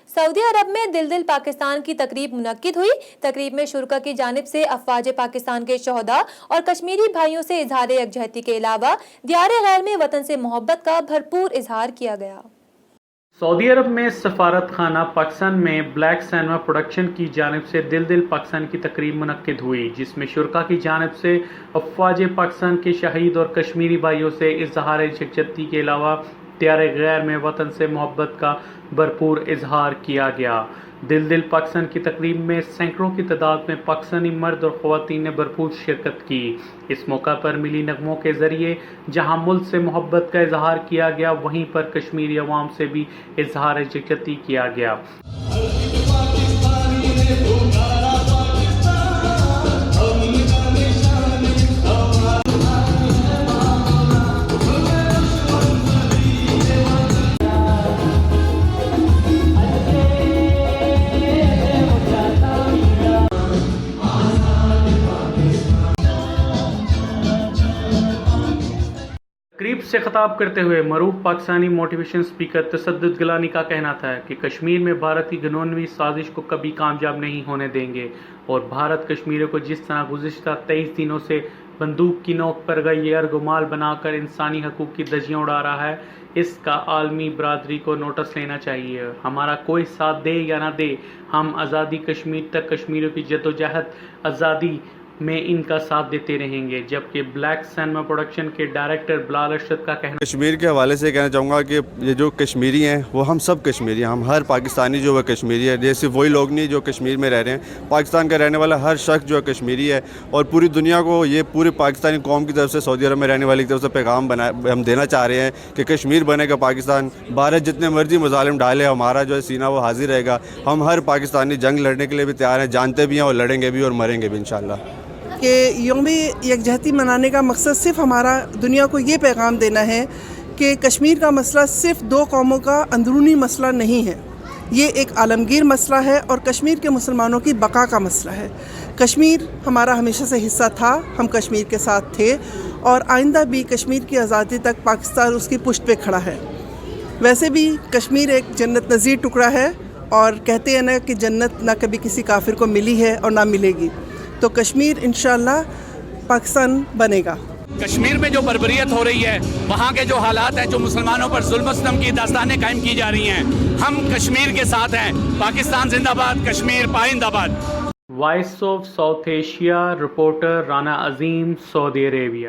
سعودی عرب میں دل دل پاکستان کی تقریب منعقد ہوئی۔ تقریب میں شرکا کی جانب سے افواج پاکستان کے شہداء اور کشمیری بھائیوں سے اظہار یکجہتی کے علاوہ دیار غیر میں وطن سے محبت کا بھرپور اظہار کیا گیا۔ سعودی عرب میں سفارت خانہ پاکستان میں بلیک سینما پروڈکشن کی جانب سے دل دل پاکستان کی تقریب منعقد ہوئی، جس میں شرکا کی جانب سے افواج پاکستان کے شہید اور کشمیری بھائیوں سے اظہار یکجہتی کے علاوہ دیار غیر میں وطن سے محبت کا بھرپور اظہار کیا گیا۔ دل دل پاکستان کی تقریب میں سینکڑوں کی تعداد میں پاکستانی مرد اور خواتین نے بھرپور شرکت کی۔ اس موقع پر ملی نغموں کے ذریعے جہاں ملک سے محبت کا اظہار کیا گیا، وہیں پر کشمیری عوام سے بھی اظہار یکجہتی کیا گیا۔ تقریب سے خطاب کرتے ہوئے معروف پاکستانی موٹیویشن اسپیکر تسدد گیلانی کا کہنا تھا کہ کشمیر میں بھارت کی گھنونوی سازش کو کبھی کامیاب نہیں ہونے دیں گے اور بھارت کشمیریوں کو جس طرح گزشتہ 23 دنوں سے بندوق کی نوک پر گئی یرغمال بنا کر انسانی حقوق کی دھجیاں اڑا رہا ہے، اس کا عالمی برادری کو نوٹس لینا چاہیے۔ ہمارا کوئی ساتھ دے یا نہ دے، ہم آزادی کشمیر تک کشمیریوں کی جدوجہد آزادی میں ان کا ساتھ دیتے رہیں گے۔ جبکہ بلیک سینما پروڈکشن کے ڈائریکٹر بلال ارشد کا کہنا کشمیر کے حوالے سے کہنا چاہوں گا کہ یہ جو کشمیری ہیں وہ ہم سب کشمیری ہیں، ہم ہر پاکستانی جو ہے کشمیری ہے، یہ صرف وہی لوگ نہیں جو کشمیر میں رہ رہے ہیں، پاکستان کا رہنے والا ہر شخص جو ہے کشمیری ہے، اور پوری دنیا کو یہ پوری پاکستانی قوم کی طرف سے سعودی عرب میں رہنے والی کی طرف سے پیغام ہم دینا چاہ رہے ہیں کہ کشمیر بنے گا پاکستان، بھارت جتنے مرضی مظالم ڈالے ہمارا جو ہے سینہ وہ حاضر رہے گا، ہم ہر پاکستانی جنگ لڑنے کے لیے بھی تیار ہیں، جانتے بھی ہیں اور لڑیں گے بھی اور مریں گے بھی انشاءاللہ۔ کہ یوم یکجہتی منانے کا مقصد صرف ہمارا دنیا کو یہ پیغام دینا ہے کہ کشمیر کا مسئلہ صرف دو قوموں کا اندرونی مسئلہ نہیں ہے، یہ ایک عالمگیر مسئلہ ہے اور کشمیر کے مسلمانوں کی بقا کا مسئلہ ہے۔ کشمیر ہمارا ہمیشہ سے حصہ تھا، ہم کشمیر کے ساتھ تھے اور آئندہ بھی کشمیر کی آزادی تک پاکستان اس کی پشت پہ کھڑا ہے۔ ویسے بھی کشمیر ایک جنت نظیر ٹکڑا ہے اور کہتے ہیں نا کہ جنت نہ کبھی کسی کافر کو ملی ہے اور نہ ملے گی، تو کشمیر انشاءاللہ پاکستان بنے گا۔ کشمیر میں جو بربریت ہو رہی ہے، وہاں کے جو حالات ہیں، جو مسلمانوں پر ظلم و ستم کی داستانیں قائم کی جا رہی ہیں، ہم کشمیر کے ساتھ ہیں۔ پاکستان زندہ باد، کشمیر پائندہ باد۔ Voice of South Asia reporter Rana Azeem, Saudi Arabia.